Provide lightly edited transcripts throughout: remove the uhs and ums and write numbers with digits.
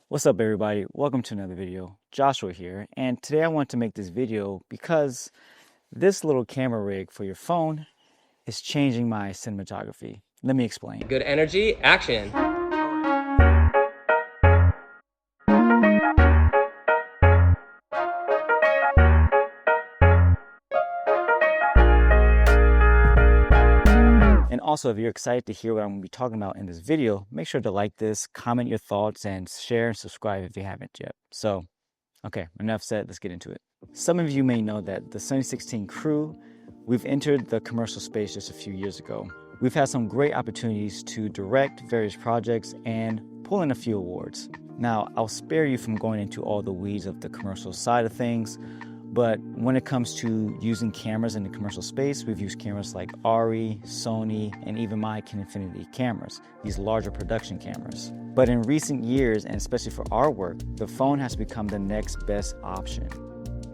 What's up everybody? Welcome to another video. Joshua here, and today I want to make this video because this little camera rig for your phone is changing my cinematography. Let me explain. Good energy, action. And also, if you're excited to hear what I'm going to be talking about in this video, make sure to like this, comment your thoughts, and share and subscribe if you haven't yet. So, okay, enough said, let's get into it. Some of you may know that the Sunny 16 crew, we've entered the commercial space just a few years ago. We've had some great opportunities to direct various projects and pull in a few awards. Now, I'll spare you from going into all the weeds of the commercial side of things, but when it comes to using cameras in the commercial space, we've used cameras like Arri, Sony, and even my Infinity cameras, these larger production cameras. But in recent years, and especially for our work, the phone has become the next best option.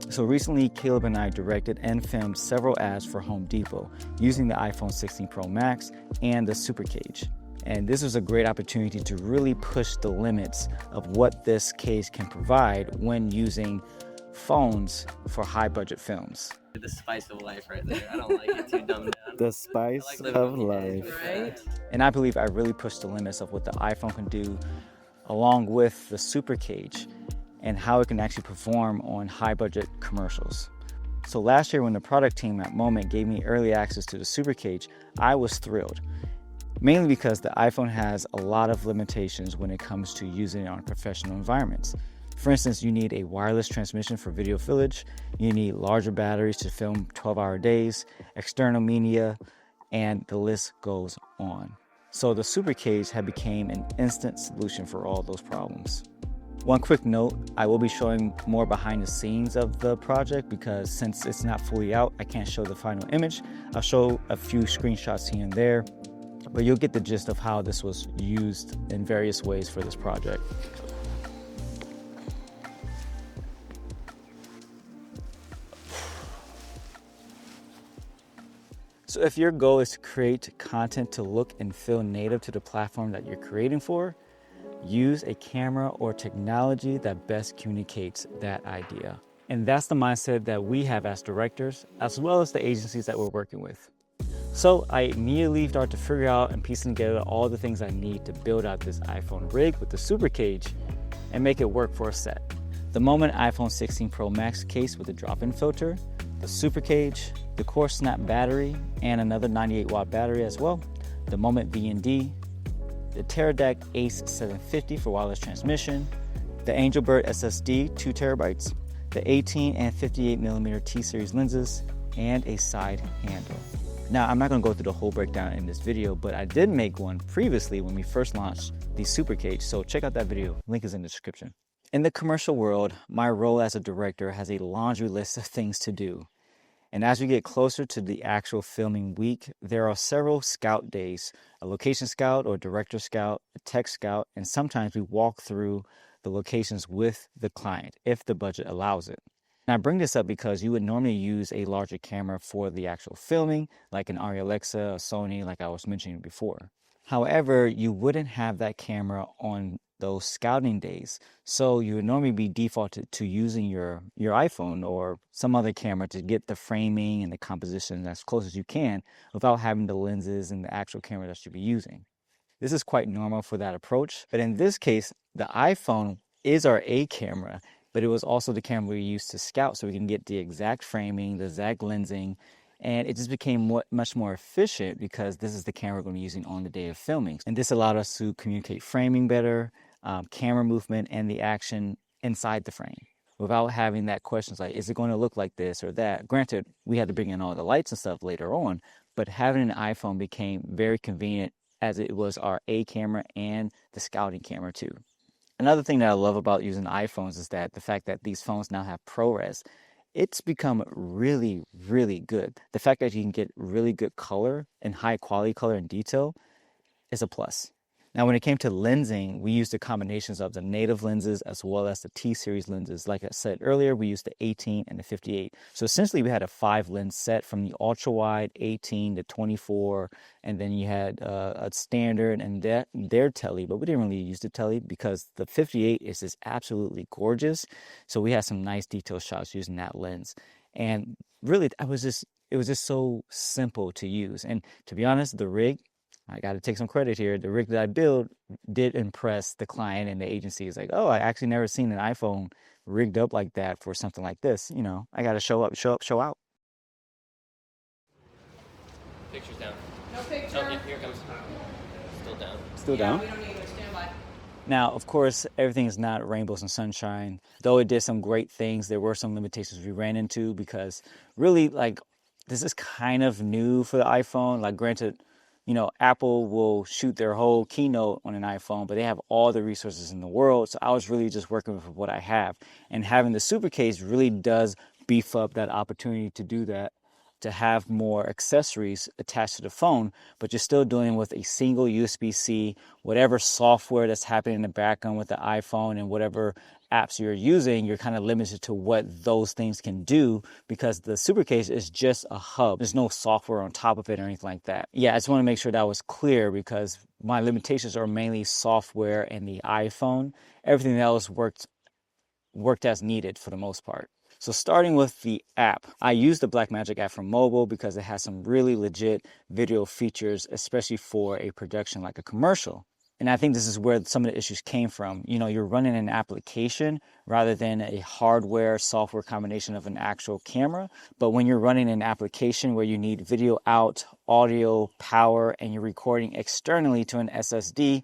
So recently, Caleb and I directed and filmed several ads for Home Depot using the iPhone 16 Pro Max and the SuperCage. And this was a great opportunity to really push the limits of what this case can provide when using phones for high budget films. The spice of life right there. I don't like it too dumbed down. The spice I like living of on the edge, life. right? And I believe I really pushed the limits of what the iPhone can do along with the SuperCage and how it can actually perform on high budget commercials. So last year when the product team at Moment gave me early access to the SuperCage, I was thrilled. Mainly because the iPhone has a lot of limitations when it comes to using it on professional environments. For instance, you need a wireless transmission for video footage, you need larger batteries to film 12-hour days, external media, and the list goes on. So the SuperCage had become an instant solution for all those problems. One quick note, I will be showing more behind the scenes of the project because since it's not fully out, I can't show the final image. I'll show a few screenshots here and there, but you'll get the gist of how this was used in various ways for this project. So if your goal is to create content to look and feel native to the platform that you're creating for, use a camera or technology that best communicates that idea. And that's the mindset that we have as directors, as well as the agencies that we're working with. So I immediately started to figure out and piecing together all the things I need to build out this iPhone rig with the SuperCage and make it work for a set. The Moment iPhone 16 Pro Max case with a drop-in filter, the SuperCage, the core snap battery, and another 98-watt battery as well, the Moment VND, the Teradek Ace 750 for wireless transmission, the Angelbird SSD 2 terabytes, the 18 and 58mm T-series lenses, and a side handle. Now, I'm not going to go through the whole breakdown in this video, but I did make one previously when we first launched the SuperCage, so check out that video. Link is in the description. In the commercial world, my role as a director has a laundry list of things to do. And as we get closer to the actual filming week, there are several scout days, a location scout or director scout, a tech scout, and sometimes we walk through the locations with the client if the budget allows it. And I bring this up because you would normally use a larger camera for the actual filming, like an Arri Alexa or Sony, like I was mentioning before. However, you wouldn't have that camera on those scouting days. So you would normally be defaulted to using your iPhone or some other camera to get the framing and the composition as close as you can without having the lenses and the actual camera that you'll be using. This is quite normal for that approach. But in this case, the iPhone is our A camera, but it was also the camera we used to scout so we can get the exact framing, the exact lensing, and it just became much more efficient because this is the camera we're going to be using on the day of filming. And this allowed us to communicate framing better, camera movement, and the action inside the frame without having that questions like, is it going to look like this or that? Granted, we had to bring in all the lights and stuff later on, but having an iPhone became very convenient as it was our A camera and the scouting camera too. Another thing that I love about using iPhones is that the fact that these phones now have ProRes. It's become really, really good. The fact that you can get really good color and high quality color and detail is a plus. Now, when it came to lensing, we used the combinations of the native lenses as well as the T-series lenses. Like I said earlier, we used the 18 and the 58. So essentially, we had a 5-lens set from the ultra-wide 18 to 24, and then you had a standard and their tele, but we didn't really use the tele because the 58 is just absolutely gorgeous. So we had some nice detail shots using that lens. And really, it was just so simple to use. And to be honest, the rig, I got to take some credit here. The rig that I built did impress the client and the agency. It's like, oh, I actually never seen an iPhone rigged up like that for something like this. You know, I got to show up, show out. Picture's down. No picture. Oh, yeah, here it comes. Still down. Still Yeah, down. we don't need to stand by. Now, of course, everything is not rainbows and sunshine. Though it did some great things, there were some limitations we ran into because really, like, this is kind of new for the iPhone. Like, granted, you know, Apple will shoot their whole keynote on an iPhone, but they have all the resources in the world. So I was really just working with what I have. And having the SuperCage really does beef up that opportunity to do that, to have more accessories attached to the phone, but you're still dealing with a single USB-C, whatever software that's happening in the background with the iPhone and whatever apps you're using, you're kind of limited to what those things can do because the SuperCage is just a hub. There's no software on top of it or anything like that. Yeah, I just want to make sure that was clear because my limitations are mainly software and the iPhone. Everything else worked as needed for the most part. So starting with the app, I use the BlackMagic app for mobile because it has some really legit video features, especially for a production like a commercial. And I think this is where some of the issues came from. You know, you're running an application rather than a hardware software combination of an actual camera. But when you're running an application where you need video out, audio, power, and you're recording externally to an SSD,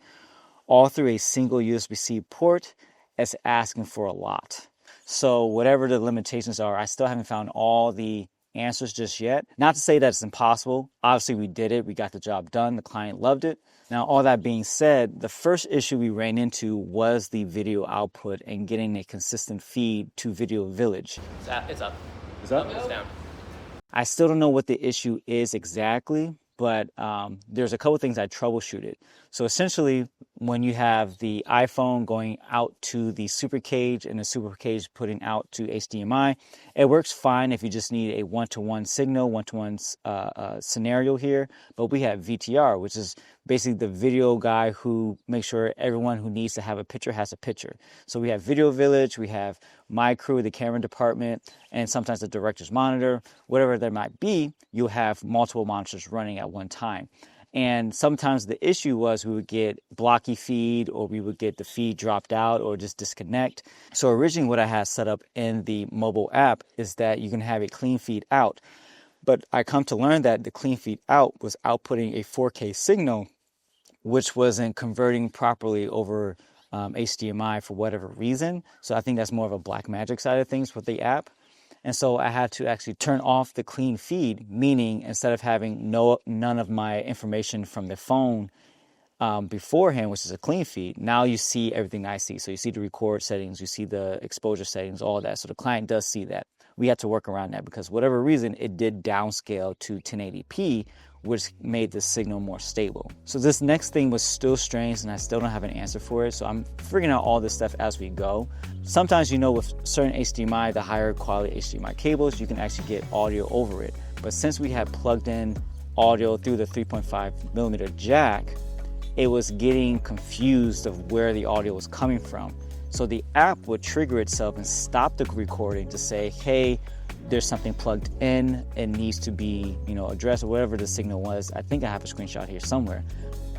all through a single USB-C port, it's asking for a lot. So whatever the limitations are, I still haven't found all the answers just yet. Not to say that it's impossible. Obviously, we did it. We got the job done. The client loved it. Now, all that being said, the first issue we ran into was the video output and getting a consistent feed to Video Village. It's up. It's up. Is that? It's down. I still don't know what the issue is exactly, but there's a couple things I troubleshooted. So essentially, when you have the iPhone going out to the SuperCage and the SuperCage putting out to HDMI, it works fine if you just need a one-to-one signal, one-to-one scenario here. But we have VTR, which is basically the video guy who makes sure everyone who needs to have a picture has a picture. So we have Video Village, we have my crew, the camera department, and sometimes the director's monitor. Whatever there might be, you'll have multiple monitors running at one time. And sometimes the issue was we would get blocky feed or we would get the feed dropped out or just disconnect. So originally what I had set up in the mobile app is that you can have a clean feed out. But I come to learn that the clean feed out was outputting a 4K signal, which wasn't converting properly over HDMI for whatever reason. So I think that's more of a BlackMagic side of things with the app. And so I had to actually turn off the clean feed, meaning instead of having none of my information from the phone beforehand, which is a clean feed, now you see everything I see. So you see the record settings, you see the exposure settings, all that. So the client does see that. We had to work around that because whatever reason, it did downscale to 1080p, which made the signal more stable. So this next thing was still strange and I still don't have an answer for it. So I'm figuring out all this stuff as we go. Sometimes, you know, with certain HDMI, the higher quality HDMI cables, you can actually get audio over it. But since we had plugged in audio through the 3.5 millimeter jack, it was getting confused of where the audio was coming from. So the app would trigger itself and stop the recording to say, hey, there's something plugged in, it needs to be, you know, addressed or whatever the signal was. I think I have a screenshot here somewhere.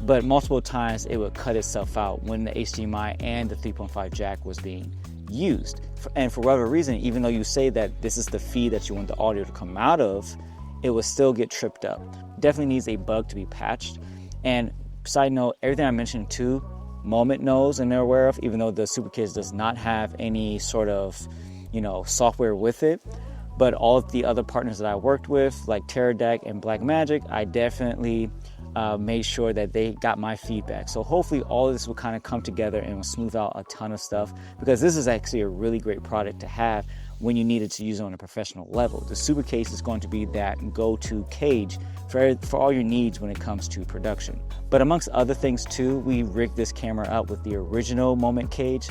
But multiple times it would cut itself out when the HDMI and the 3.5 jack was being used. And for whatever reason, even though you say that this is the feed that you want the audio to come out of, it would still get tripped up. Definitely needs a bug to be patched. And side note, everything I mentioned too, Moment knows and they're aware of, even though the SuperCage does not have any sort of, you know, software with it. But all of the other partners that I worked with, like Teradek and BlackMagic, I definitely made sure that they got my feedback. So hopefully all of this will kind of come together and will smooth out a ton of stuff, because this is actually a really great product to have when you needed to use it on a professional level. The SuperCage is going to be that go-to cage for all your needs when it comes to production. But amongst other things too, we rigged this camera up with the original Moment cage.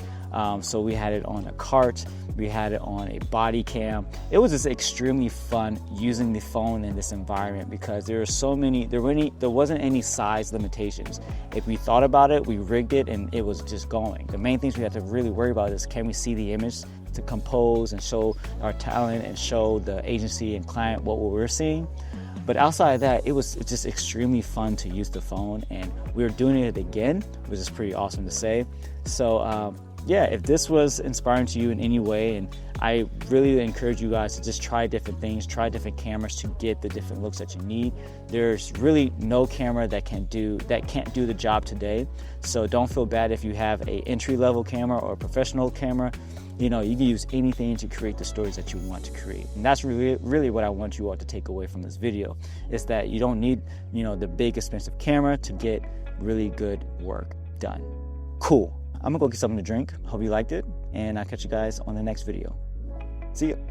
So we had it on a cart, we had it on a body cam. It was just extremely fun using the phone in this environment because there wasn't any size limitations. If we thought about it, we rigged it and it was just going. The main things we had to really worry about is, can we see the image to compose and show our talent and show the agency and client what we're seeing. But outside of that, it was just extremely fun to use the phone, and we're doing it again, which is pretty awesome to say. So yeah, if this was inspiring to you in any way, and I really encourage you guys to just try different things, try different cameras to get the different looks that you need. There's really no camera that can't do the job today. So don't feel bad if you have an entry-level camera or a professional camera. You know, you can use anything to create the stories that you want to create. And that's really what I want you all to take away from this video, is that you don't need, you know, the big expensive camera to get really good work done. Cool. I'm gonna go get something to drink. Hope you liked it, and I'll catch you guys on the next video. See ya.